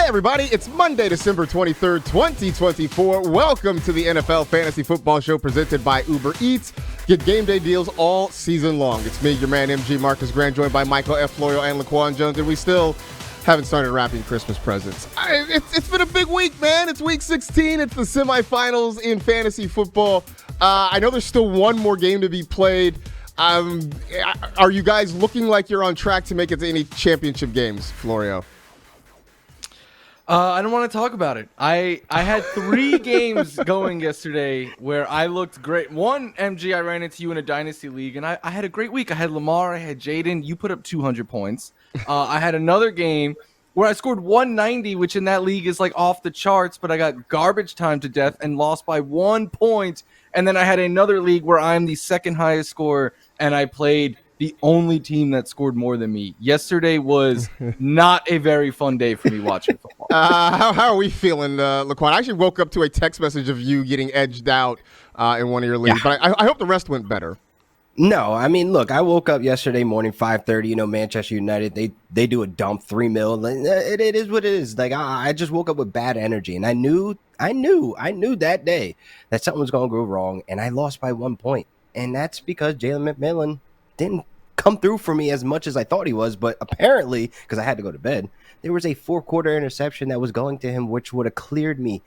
Hey everybody, it's Monday, December 23rd, 2024. Welcome to the NFL Fantasy Football Show presented by Uber Eats. Get game day deals all season long. It's me, your man, MG Marcus Grant, joined by Michael F. Florio and Laquan Jones, and we still haven't started wrapping Christmas presents. It's been a big week, man. It's week 16. It's the semifinals in fantasy football. I know there's still one more game to be played. Are you guys looking like you're on track to make it to any championship games, Florio? I don't want to talk about it. I had 3 games going yesterday where I looked great. One, MG, I ran into you in a dynasty league, and I had a great week. I had Lamar, I had Jaden. You put up 200 points. I had another game where I scored 190, which in that league is like off the charts, but I got garbage time to death and lost by 1 point. And then I had another league where I'm the second highest scorer, and I played the only team that scored more than me. Yesterday was not a very fun day for me watching football. How are we feeling, Laquan? I actually woke up to a text message of you getting edged out in one of your leagues, but I hope the rest went better. No, I mean, look, I woke up yesterday morning, 5:30, Manchester United, they do a dump 3 mil. It is what it is. Like, I just woke up with bad energy, and I knew that day that something was going to go wrong, and I lost by 1 point. And that's because Jalen McMillan didn't come through for me as much as I thought he was, but apparently, because I had to go to bed, there was a 4-quarter interception that was going to him, which would have cleared me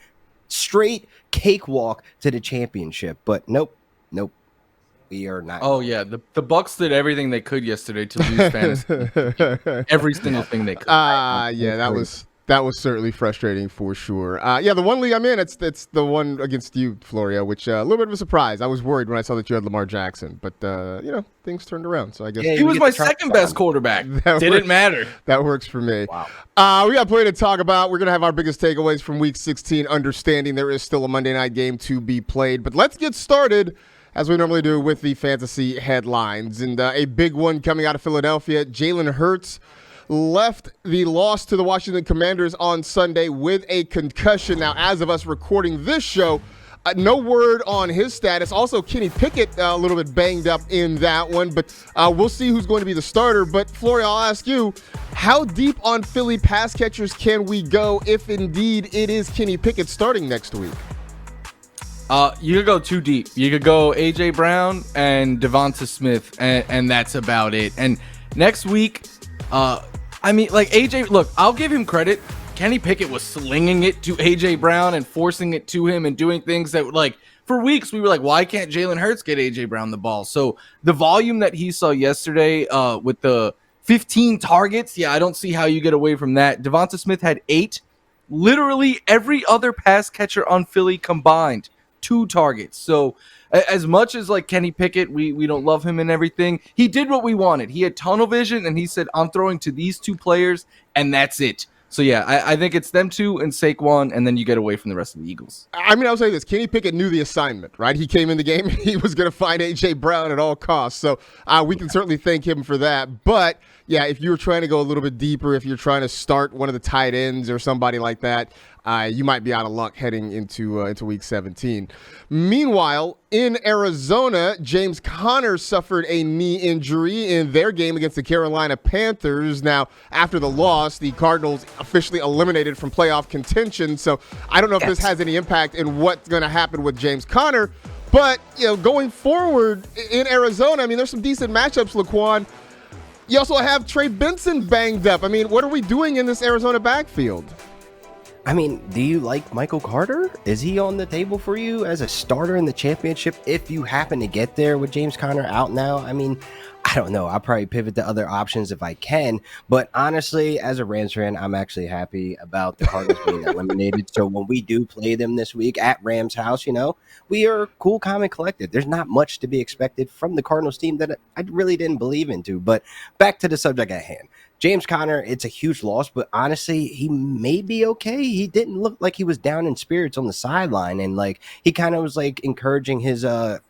straight cakewalk to the championship. But nope. We are not. Oh, yeah. The Bucks did everything they could yesterday to lose fantasy. Every single thing they could. Yeah, that was certainly frustrating for sure. The one league I'm in, it's the one against you, Florio, which a little bit of a surprise. I was worried when I saw that you had Lamar Jackson, but things turned around. So I guess he was my second best quarterback. Didn't matter. That works for me. Wow. We got plenty to talk about. We're gonna have our biggest takeaways from Week 16. Understanding there is still a Monday night game to be played, but let's get started, as we normally do, with the fantasy headlines. And a big one coming out of Philadelphia, Jaylen Herz left the loss to the Washington Commanders on Sunday with a concussion. Now, as of us recording this show, no word on his status. Also, Kenny Pickett a little bit banged up in that one, but we'll see who's going to be the starter. But, Florio, I'll ask you, how deep on Philly pass catchers can we go if indeed it is Kenny Pickett starting next week? You could go too deep. You could go A.J. Brown and Devonta Smith, and that's about it. And next week, A.J., look, I'll give him credit. Kenny Pickett was slinging it to A.J. Brown and forcing it to him and doing things that, for weeks we were like, why can't Jaylen Herz get A.J. Brown the ball? So the volume that he saw yesterday with the 15 targets, I don't see how you get away from that. Devonta Smith had 8. Literally every other pass catcher on Philly combined 2 targets. So as much as Kenny Pickett, we don't love him and everything, he did what we wanted. He had tunnel vision, and he said, I'm throwing to these 2 players, and that's it. So, I think it's them 2 and Saquon, and then you get away from the rest of the Eagles. I mean, I'll say this. Kenny Pickett knew the assignment, right? He came in the game, he was going to find A.J. Brown at all costs. So we can certainly thank him for that. But, if you're trying to go a little bit deeper, if you're trying to start one of the tight ends or somebody like that, you might be out of luck heading into Week 17. Meanwhile, in Arizona, James Conner suffered a knee injury in their game against the Carolina Panthers. Now, after the loss, the Cardinals officially eliminated from playoff contention. So I don't know if this has any impact in what's going to happen with James Conner. But, going forward in Arizona, I mean, there's some decent matchups, Laquan. You also have Trey Benson banged up. I mean, what are we doing in this Arizona backfield? I mean, do you like Michael Carter? Is he on the table for you as a starter in the championship if you happen to get there with James Conner out now? I mean, I don't know. I'll probably pivot to other options if I can. But honestly, as a Rams fan, I'm actually happy about the Cardinals being eliminated. So when we do play them this week at Rams house, we are cool, calm, and collected. There's not much to be expected from the Cardinals team that I really didn't believe into. But back to the subject at hand. James Conner, it's a huge loss, but honestly, he may be okay. He didn't look like he was down in spirits on the sideline, and he kind of was encouraging his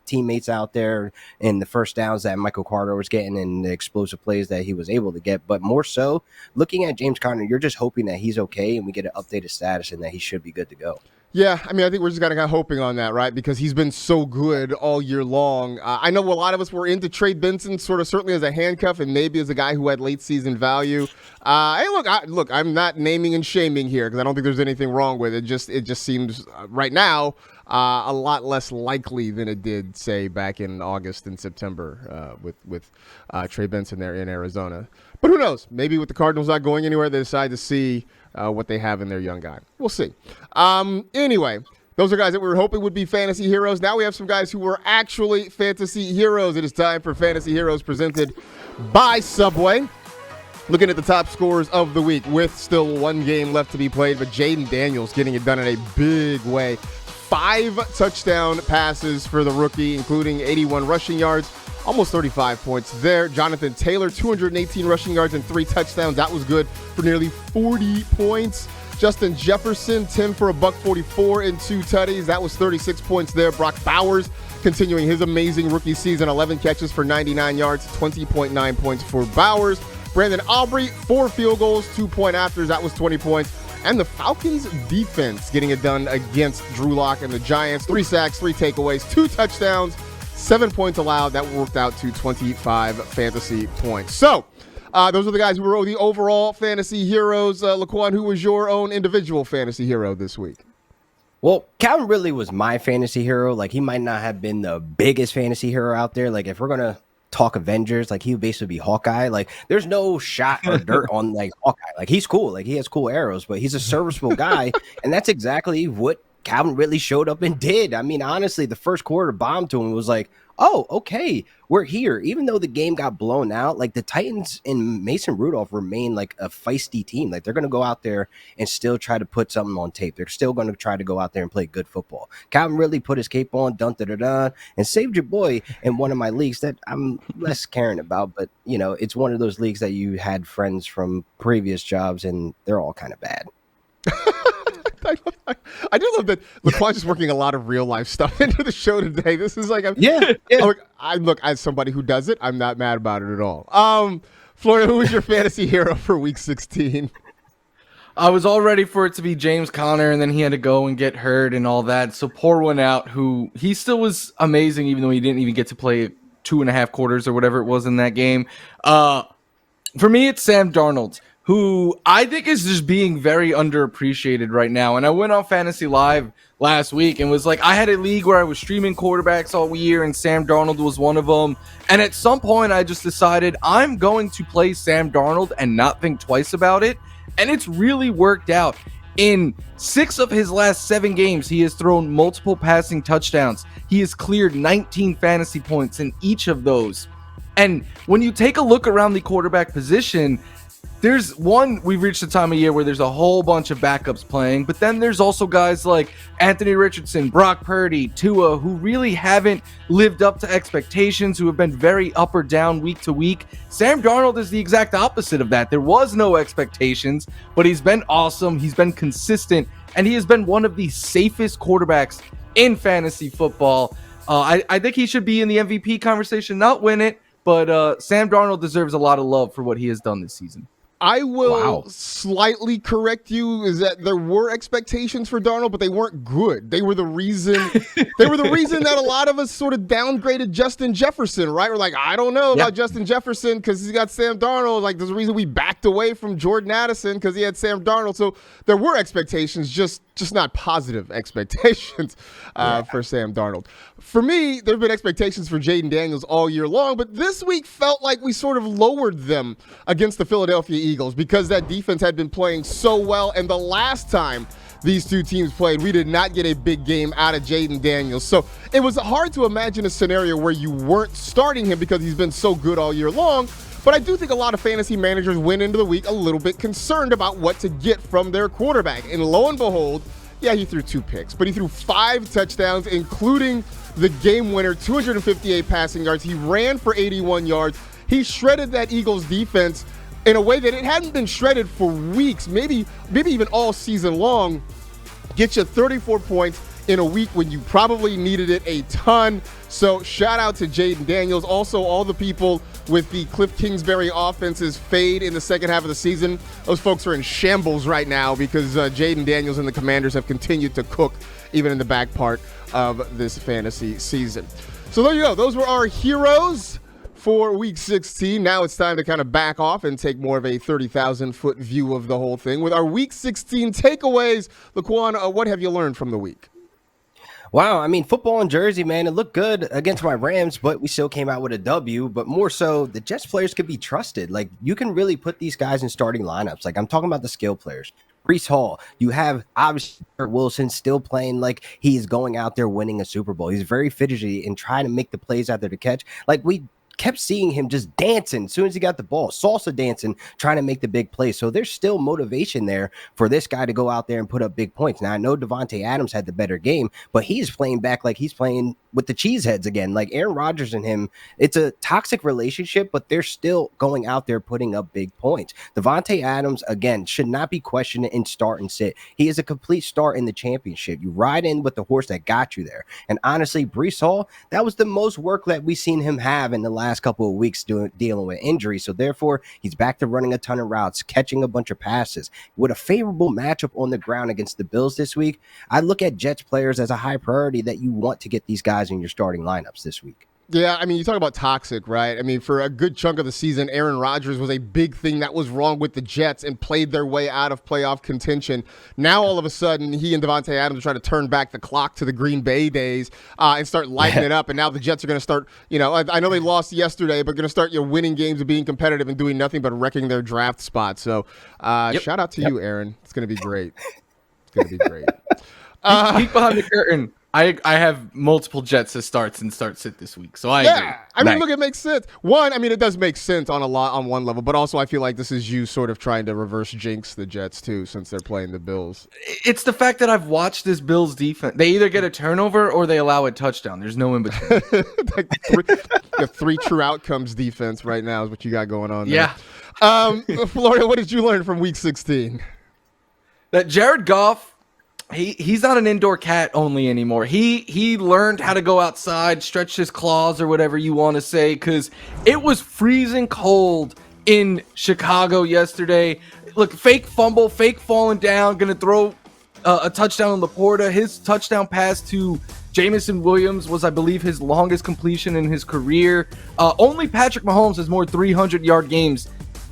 teammates out there in the first downs that Michael Carter was getting and the explosive plays that he was able to get. But more so, looking at James Conner, you're just hoping that he's okay and we get an updated status and that he should be good to go. Yeah, I mean, I think we're just kind of hoping on that, right? Because he's been so good all year long. I know a lot of us were into Trey Benson, sort of certainly as a handcuff and maybe as a guy who had late season value. Hey, look, I'm not naming and shaming here because I don't think there's anything wrong with it. It just seems right now a lot less likely than it did, say, back in August and September with Trey Benson there in Arizona. But who knows? Maybe with the Cardinals not going anywhere, they decide to see what they have in their young guy. We'll see. Anyway, those are guys that we were hoping would be fantasy heroes. Now we have some guys who were actually fantasy heroes. It is time for Fantasy Heroes presented by Subway. Looking at the top scorers of the week with still one game left to be played, but Jaden Daniels getting it done in a big way. 5 touchdown passes for the rookie, including 81 rushing yards. Almost 35 points there. Jonathan Taylor, 218 rushing yards and 3 touchdowns. That was good for nearly 40 points. Justin Jefferson, 10 for $144 and 2 tutties. That was 36 points there. Brock Bowers continuing his amazing rookie season. 11 catches for 99 yards, 20.9 points for Bowers. Brandon Aubrey, 4 field goals, 2-point afters. That was 20 points. And the Falcons defense getting it done against Drew Lock and the Giants. 3 sacks, 3 takeaways, 2 touchdowns. 7 points allowed. That worked out to 25 fantasy points. So, those are the guys who were the overall fantasy heroes. Laquan, who was your own individual fantasy hero this week? Well, Calvin Ridley was my fantasy hero. Like, he might not have been the biggest fantasy hero out there. Like, if we're going to talk Avengers, like, he would basically be Hawkeye. Like, there's no shot or dirt on, like, Hawkeye. Like, he's cool. Like, he has cool arrows, but he's a serviceable guy. And that's exactly what Calvin Ridley showed up and did. I mean, honestly, the first quarter bomb to him was like, oh, okay, we're here. Even though the game got blown out, like, the Titans and Mason Rudolph remain like a feisty team. Like, they're going to go out there and still try to put something on tape. They're still going to try to go out there and play good football. Calvin Ridley put his cape on, and saved your boy in one of my leagues that I'm less caring about. But, you know, it's one of those leagues that you had friends from previous jobs, and they're all kind of bad. I do love that Laquan's just working a lot of real life stuff into the show today. This is like, Yeah. Look, as somebody who does it, I'm not mad about it at all. Florida, who was your fantasy hero for week 16? I was all ready for it to be James Conner, and then he had to go and get hurt and all that. So pour one out, who he still was amazing, even though he didn't even get to play 2.5 quarters or whatever it was in that game. For me, it's Sam Darnold, who I think is just being very underappreciated right now. And I went on Fantasy Live last week and was like, I had a league where I was streaming quarterbacks all year, and Sam Darnold was one of them. And at some point, I just decided I'm going to play Sam Darnold and not think twice about it. And it's really worked out. In 6 of his last 7 games, he has thrown multiple passing touchdowns. He has cleared 19 fantasy points in each of those. And when you take a look around the quarterback position, we've reached the time of year where there's a whole bunch of backups playing, but then there's also guys like Anthony Richardson, Brock Purdy, Tua, who really haven't lived up to expectations, who have been very up or down week to week. Sam Darnold is the exact opposite of that. There was no expectations, but he's been awesome. He's been consistent, and he has been one of the safest quarterbacks in fantasy football. I think he should be in the MVP conversation, not win it, but Sam Darnold deserves a lot of love for what he has done this season. I will slightly correct you, is that there were expectations for Darnold, but they weren't good. They were the reason that a lot of us sort of downgraded Justin Jefferson, right? We're like, I don't know about Justin Jefferson because he's got Sam Darnold. Like, there's a reason we backed away from Jordan Addison because he had Sam Darnold. So there were expectations, just not positive expectations for Sam Darnold. For me, there have been expectations for Jaden Daniels all year long, but this week felt like we sort of lowered them against the Philadelphia Eagles because that defense had been playing so well, and the last time these two teams played, we did not get a big game out of Jaden Daniels. So it was hard to imagine a scenario where you weren't starting him because he's been so good all year long. But I do think a lot of fantasy managers went into the week a little bit concerned about what to get from their quarterback. And lo and behold, he threw 2 picks, but he threw 5 touchdowns, including the game winner, 258 passing yards. He ran for 81 yards. He shredded that Eagles defense in a way that it hadn't been shredded for weeks, maybe even all season long. Get you 34 points, in a week when you probably needed it a ton. So shout out to Jaden Daniels. Also, all the people with the Cliff Kingsbury offenses fade in the second half of the season. Those folks are in shambles right now because Jaden Daniels and the Commanders have continued to cook even in the back part of this fantasy season. So there you go. Those were our heroes for Week 16. Now it's time to kind of back off and take more of a 30,000-foot view of the whole thing with our Week 16 takeaways. Laquan, what have you learned from the week? Wow, I mean, football in Jersey, man, it looked good against my Rams, but we still came out with a W. But more so, the Jets players could be trusted. Like, you can really put these guys in starting lineups. Like, I'm talking about the skill players. Breece Hall, you have obviously Wilson still playing like he is going out there winning a Super Bowl. He's very fidgety and trying to make the plays out there to catch. Like, we kept seeing him just dancing as soon as he got the ball, salsa dancing, trying to make the big play. So there's still motivation there for this guy to go out there and put up big points. Now, I know Devontae Adams had the better game, but he's playing back like he's playing with the cheeseheads again. Like Aaron Rodgers and him, it's a toxic relationship, but they're still going out there putting up big points. Devontae Adams, again, should not be questioned in start and sit. He is a complete start in the championship. You ride in with the horse that got you there. And honestly, Breece Hall, that was the most work that we've seen him have in the last couple of weeks dealing with injury. So therefore, he's back to running a ton of routes, catching a bunch of passes. With a favorable matchup on the ground against the Bills this week, I look at Jets players as a high priority that you want to get these guys in your starting lineups this week. Yeah, I mean, you talk about toxic, right? I mean, for a good chunk of the season, Aaron Rodgers was a big thing that was wrong with the Jets and played their way out of playoff contention. Now, all of a sudden, he and Devontae Adams are trying to turn back the clock to the Green Bay days and start lighting it up. And now the Jets are going to start, I know they lost yesterday, but going to start winning games and being competitive and doing nothing but wrecking their draft spot. So shout out to you, Aaron. It's going to be great. It's going to be great. Peek behind the curtain. I have multiple Jets as starts and start sit this week, so I agree. I mean, look, it makes sense. One, I mean, it does make sense on one level, but also I feel like this is you sort of trying to reverse jinx the Jets too, since they're playing the Bills. It's the fact that I've watched this Bills defense. They either get a turnover or they allow a touchdown. There's no in between. Like the three true outcomes defense right now is what you got going on there. Yeah. Florida, what did you learn from Week 16? That Jared Goff, he's not an indoor cat only anymore. He learned how to go outside, stretch his claws or whatever you want to say, because it was freezing cold in Chicago yesterday. Look, fake fumble, fake falling down, going to throw a touchdown on Laporta. His touchdown pass to Jameson Williams was, I believe, his longest completion in his career. Only Patrick Mahomes has more 300-yard games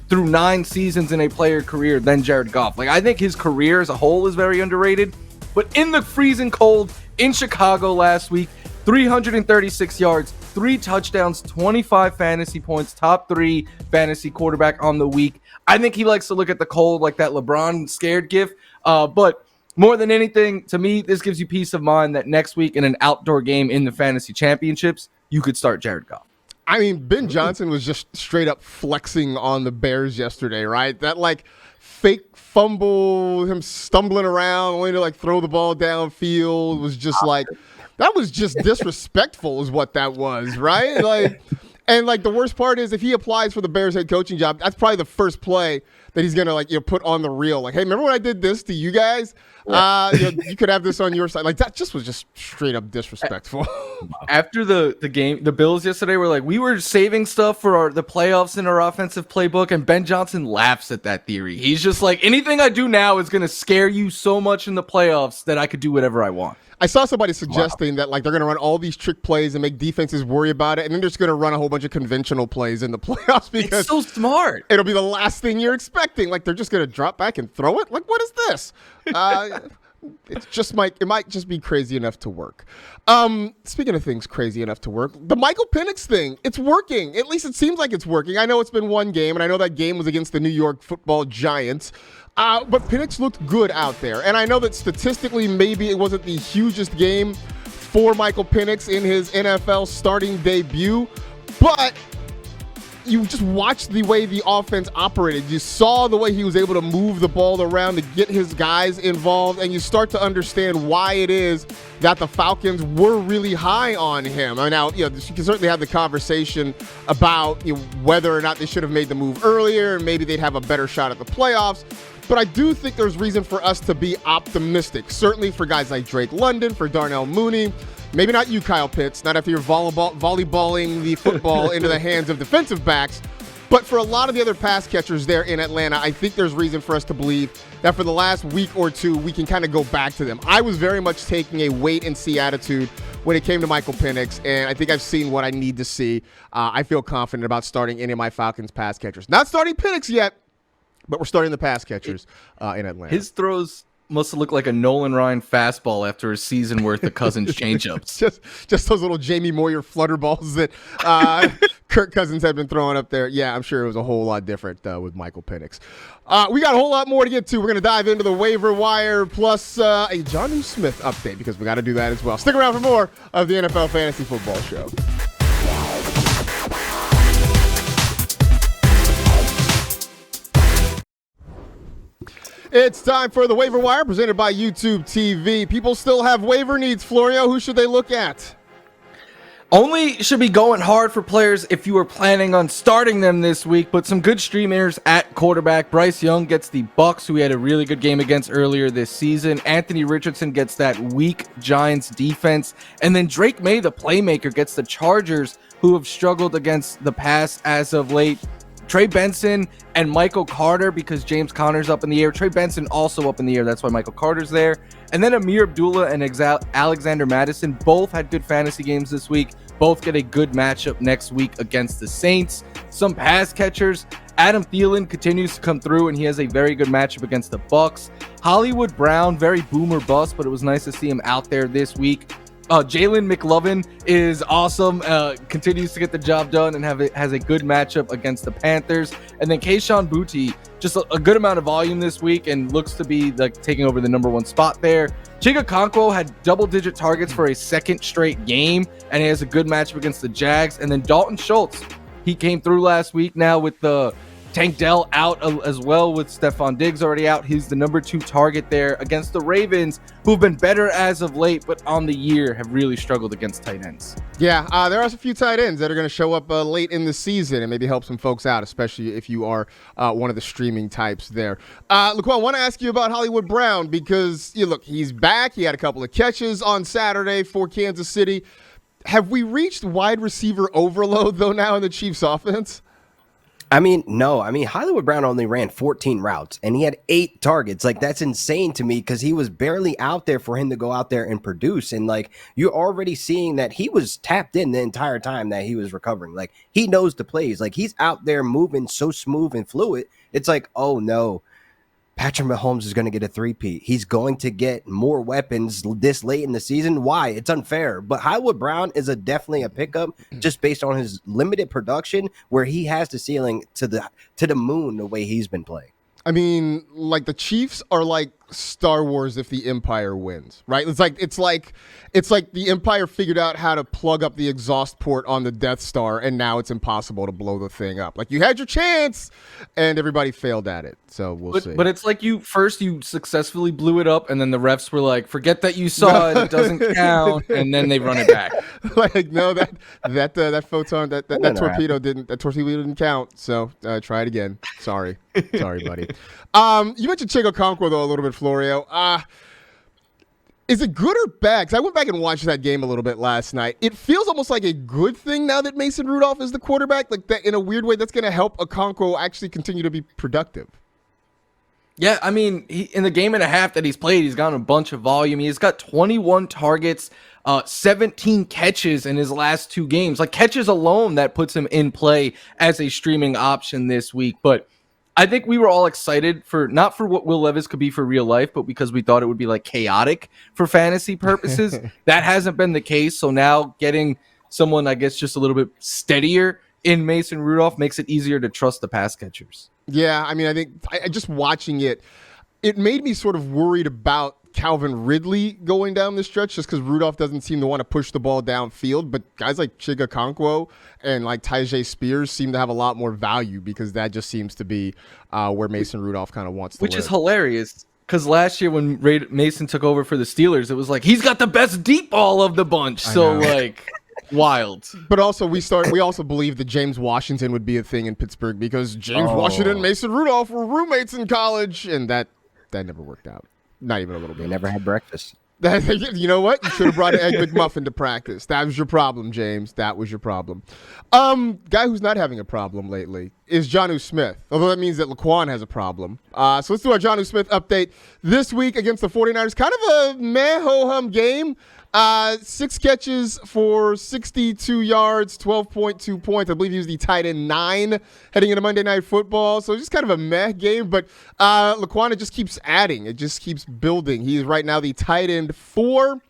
through 9 seasons in a player career than Jared Goff. Like, I think his career as a whole is very underrated. But in the freezing cold in Chicago last week, 336 yards, 3 touchdowns, 25 fantasy points, top 3 fantasy quarterback on the week. I think he likes to look at the cold like that LeBron scared gif. But more than anything, to me, this gives you peace of mind that next week in an outdoor game in the fantasy championships, you could start Jared Goff. I mean, Ben Johnson was just straight up flexing on the Bears yesterday, right? That fake fumble, him stumbling around, only to throw the ball downfield was just that was just disrespectful is what that was, right? And the worst part is if he applies for the Bears head coaching job, that's probably the first play that he's going to put on the reel. Hey, remember when I did this to you guys? You could have this on your side. That just was just straight up disrespectful. After the game, the Bills yesterday were we were saving stuff for the playoffs in our offensive playbook, and Ben Johnson laughs at that theory. He's just anything I do now is going to scare you so much in the playoffs that I could do whatever I want. I saw somebody suggesting that they're going to run all these trick plays and make defenses worry about it, and then they're just going to run a whole bunch of conventional plays in the playoffs because it's so smart. It'll be the last thing you're expecting. They're just going to drop back and throw it. What is this? It might just be crazy enough to work. Speaking of things crazy enough to work, the Michael Penix thing, it's working. At least it seems like it's working. I know it's been one game, and I know that game was against the New York Football Giants. But Penix looked good out there. And I know that statistically maybe it wasn't the hugest game for Michael Penix in his NFL starting debut. But you just watched the way the offense operated. You saw the way he was able to move the ball around to get his guys involved, and you start to understand why it is that the Falcons were really high on him. I mean, now, you can certainly have the conversation about whether or not they should have made the move earlier, and maybe they'd have a better shot at the playoffs. But I do think there's reason for us to be optimistic, certainly for guys like Drake London, for Darnell Mooney. Maybe not you, Kyle Pitts, not after you're volleyballing the football into the hands of defensive backs. But for a lot of the other pass catchers there in Atlanta, I think there's reason for us to believe that for the last week or two, we can kind of go back to them. I was very much taking a wait-and-see attitude when it came to Michael Penix, and I think I've seen what I need to see. I feel confident about starting any of my Falcons pass catchers. Not starting Penix yet, but we're starting the pass catchers in Atlanta. His throws must have looked like a Nolan Ryan fastball after a season worth of Cousins changeups. just those little Jamie Moyer flutter balls that Kirk Cousins had been throwing up there. Yeah, I'm sure it was a whole lot different with Michael Penix. We got a whole lot more to get to. We're going to dive into the waiver wire plus a Jonnu Smith update because we got to do that as well. Stick around for more of the NFL Fantasy Football Show. It's time for the waiver wire presented by YouTube TV. People still have waiver needs. Florio, who should they look at? Only should be going hard for players if you are planning on starting them this week, but some good streamers at quarterback. Bryce Young gets the Bucks, who he had a really good game against earlier this season. Anthony Richardson gets that weak Giants defense. And then Drake May, the playmaker, gets the Chargers, who have struggled against the pass as of late. Trey Benson and Michael Carter, because James Conner's up in the air. Trey Benson also up in the air. That's why Michael Carter's there. And then Amir Abdullah and Alexander Madison both had good fantasy games this week. Both get a good matchup next week against the Saints. Some pass catchers. Adam Thielen continues to come through, and he has a very good matchup against the Bucks. Hollywood Brown, very boomer bust, but it was nice to see him out there this week. Jalen McLovin is awesome, continues to get the job done and has a good matchup against the Panthers. And then Kayshon Boutte, just a good amount of volume this week and looks to be taking over the number one spot there. Chiga Okonkwo had double-digit targets for a second straight game, and he has a good matchup against the Jags. And then Dalton Schultz, he came through last week now with the Tank Dell out as well, with Stephon Diggs already out. He's the number 2 target there against the Ravens, who've been better as of late, but on the year have really struggled against tight ends. Yeah, there are a few tight ends that are going to show up late in the season and maybe help some folks out, especially if you are one of the streaming types there. Look, I want to ask you about Hollywood Brown because, he's back. He had a couple of catches on Saturday for Kansas City. Have we reached wide receiver overload, though, now in the Chiefs' offense? I mean, no. I mean, Hollywood Brown only ran 14 routes, and he had 8 targets. That's insane to me because he was barely out there for him to go out there and produce. And, you're already seeing that he was tapped in the entire time that he was recovering. He knows the plays. He's out there moving so smooth and fluid. It's oh, no. Patrick Mahomes is going to get a three-peat. He's going to get more weapons this late in the season. Why? It's unfair. But Hollywood Brown is definitely a pickup just based on his limited production where he has the ceiling to the moon the way he's been playing. I mean, the Chiefs are like Star Wars if the Empire wins, right? It's like the Empire figured out how to plug up the exhaust port on the Death Star, and now it's impossible to blow the thing up. You had your chance, and everybody failed at it. So we'll see. But it's you successfully blew it up, and then the refs were like, "Forget that you saw it; it doesn't count," and then they run it back. No, that photon, that torpedo didn't count. So try it again. Sorry, buddy. You mentioned Chiga Okonkwo though a little bit, Florio. Is it good or bad? Because I went back and watched that game a little bit last night. It feels almost like a good thing now that Mason Rudolph is the quarterback. That in a weird way, that's going to help Okonkwo actually continue to be productive. Yeah, I mean, in the game and a half that he's played, he's gotten a bunch of volume. He's got 21 targets, 17 catches in his last 2 games. Catches alone, that puts him in play as a streaming option this week. But I think we were all excited not for what Will Levis could be for real life, but because we thought it would be chaotic for fantasy purposes. That hasn't been the case. So now getting someone, I guess, just a little bit steadier in Mason Rudolph makes it easier to trust the pass catchers. Yeah, I mean, I think just watching it made me sort of worried about Calvin Ridley going down the stretch just because Rudolph doesn't seem to want to push the ball downfield. But guys like Chiga Okonkwo and like Tyjae Spears seem to have a lot more value because that just seems to be where Mason Rudolph kind of wants to Which live. is hilarious. Because last year when Mason took over for the Steelers, it was like, he's got the best deep ball of the bunch. So, like, wild. But also, we also believed that James Washington would be a thing in Pittsburgh because James Washington and Mason Rudolph were roommates in college, and that never worked out. Not even a little bit. They never had breakfast. You know what? You should have brought an Egg McMuffin to practice. That was your problem, James. That was your problem. Guy who's not having a problem lately is Jonnu Smith, although that means that Laquan has a problem. So let's do our Jonnu Smith update this week against the 49ers. Kind of a meh-ho-hum game. 6 catches for 62 yards, 12.2 points. I believe he was the tight end 9 heading into Monday Night Football. So just kind of a meh game, but Laquan, it just keeps adding. It just keeps building. He is right now the tight end 4,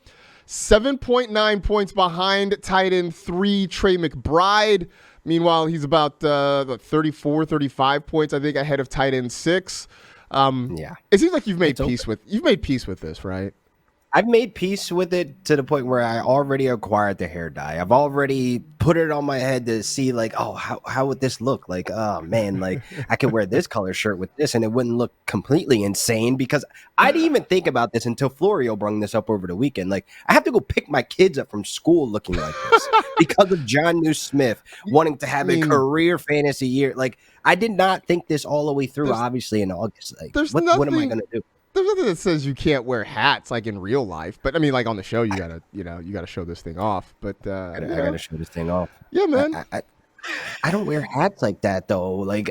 7.9 points behind tight end 3, Trey McBride. Meanwhile, he's about 34, 35 points, I think, ahead of tight end 6. It seems like you've made peace with this, right? I've made peace with it to the point where I already acquired the hair dye. I've already put it on my head to see, like, oh, how would this look? Like, oh, man, like, I could wear this color shirt with this, and it wouldn't look completely insane because I didn't even think about this until Florio brought this up over the weekend. Like, I have to go pick my kids up from school looking like this because of Jonnu Smith wanting to have a career fantasy year. Like, I did not think this all the way through, obviously, in August. Like, what am I going to do? There's nothing that says you can't wear hats like in real life, but I mean, like on the show, you gotta show this thing off. But I gotta show this thing off. Yeah, man. I don't wear hats like that though. Like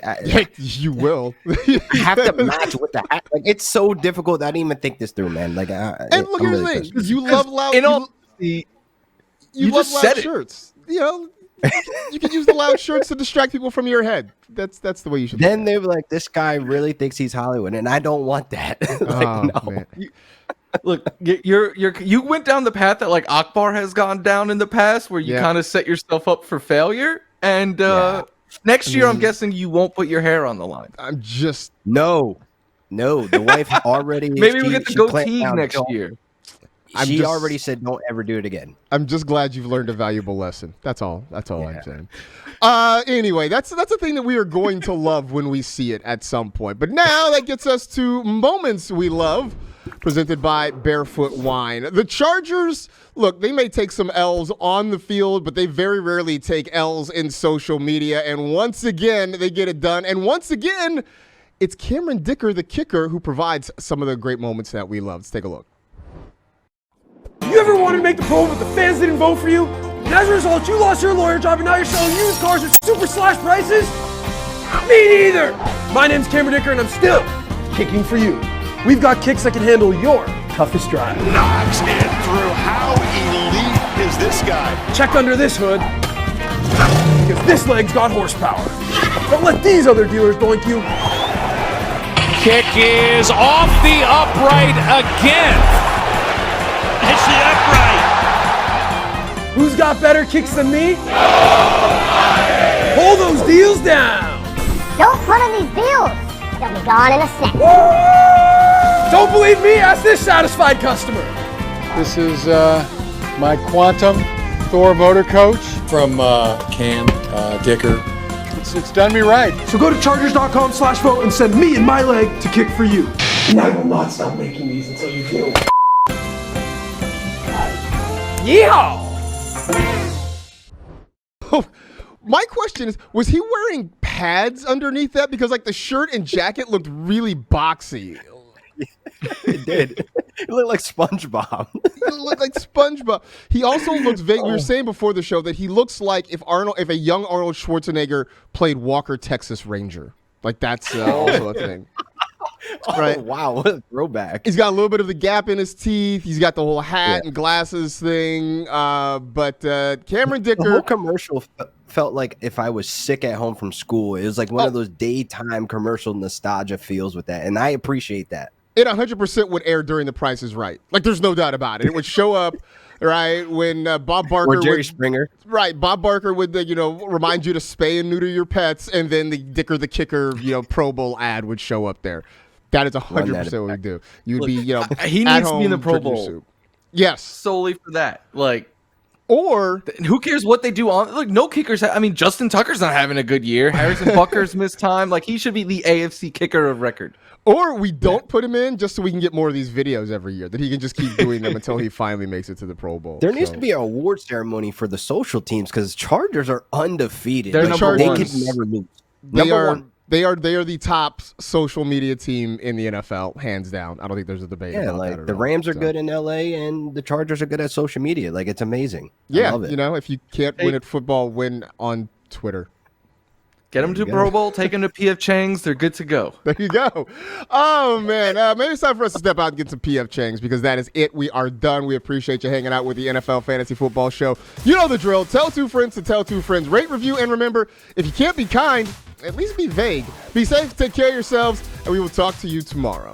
you will. I have to match with the hat. Like it's so difficult. I didn't even think this through, man. Like, and look, here's the thing: you love loud. You love loud shirts. You know. You can use the loud shirts to distract people from your head. That's the way you should. Then they were like, "This guy really thinks he's Hollywood," and I don't want that. No. Man. Look, you went down the path that like Akbar has gone down in the past, where you kind of set yourself up for failure. And next year, I'm guessing you won't put your hair on the line. I'm just no. The wife already. Maybe we get the goatee next year. She already said, "Don't ever do it again." I'm just glad you've learned a valuable lesson. That's all I'm saying. Anyway, that's a thing that we are going to love when we see it at some point. But now that gets us to moments we love, presented by Barefoot Wine. The Chargers, look, they may take some L's on the field, but they very rarely take L's in social media. And once again, they get it done. And once again, it's Cameron Dicker, the kicker, who provides some of the great moments that we love. Let's take a look. You ever wanted to make the Pro but the fans didn't vote for you? And as a result, you lost your lawyer job and now you're selling used cars at super slash prices? Me neither! My name's Cameron Dicker and I'm still kicking for you. We've got kicks that can handle your toughest drive. Knocks it through. How elite is this guy? Check under this hood. Because this leg's got horsepower. Don't let these other dealers doink you. Kick is off the upright again. Hits the upright. Who's got better kicks than me? Hold those deals down. Don't run on these deals. They'll be gone in a sec. Don't believe me? Ask this satisfied customer. This is my Quantum Thor motor coach from Cam Dicker. It's done me right. So go to Chargers.com/vote and send me and my leg to kick for you. And I will not stop making these until you do. Yeehaw! My question is, was he wearing pads underneath that? Because like the shirt and jacket looked really boxy. It did. It looked like SpongeBob. It looked like SpongeBob. He also looks vague. We were saying before the show that he looks like if a young Arnold Schwarzenegger played Walker, Texas Ranger. Like that's also a thing. Right. Oh, wow, what a throwback. He's got a little bit of the gap in his teeth. He's got the whole hat and glasses thing. But Cameron Dicker. The whole commercial felt like if I was sick at home from school. It was like one of those daytime commercial nostalgia feels with that. And I appreciate that. It 100% would air during The Price is Right. Like, there's no doubt about it. It would show up, right, when Bob Barker or Jerry Springer. Right, Bob Barker would, remind you to spay and neuter your pets, and then the Dicker the Kicker, Pro Bowl ad would show up there. That is 100% what we do. You would be, he at needs to be in the home Pro drinking Bowl. soup. Yes. Solely for that. Like, or who cares what they do on? Like, no kickers. I mean, Justin Tucker's not having a good year. Harrison Butker's missed time. Like, he should be the AFC kicker of record. Or we don't put him in just so we can get more of these videos every year that he can just keep doing them until he finally makes it to the Pro Bowl. There needs to be an award ceremony for the social teams because Chargers are undefeated. They're number they one. can never lose. They are the top social media team in the NFL, hands down. I don't think there's a debate. Yeah, about like that at the all. Rams are good in LA and the Chargers are good at social media. Like, it's amazing. I love it. If you can't win at football, win on Twitter. Get them to Pro Bowl, take them to PF Chang's. They're good to go. There you go. Oh, man. Maybe it's time for us to step out and get some PF Chang's because that is it. We are done. We appreciate you hanging out with the NFL Fantasy Football Show. You know the drill. Tell two friends to tell two friends. Rate, review, and remember, if you can't be kind, at least be vague. Be safe, take care of yourselves, and we will talk to you tomorrow.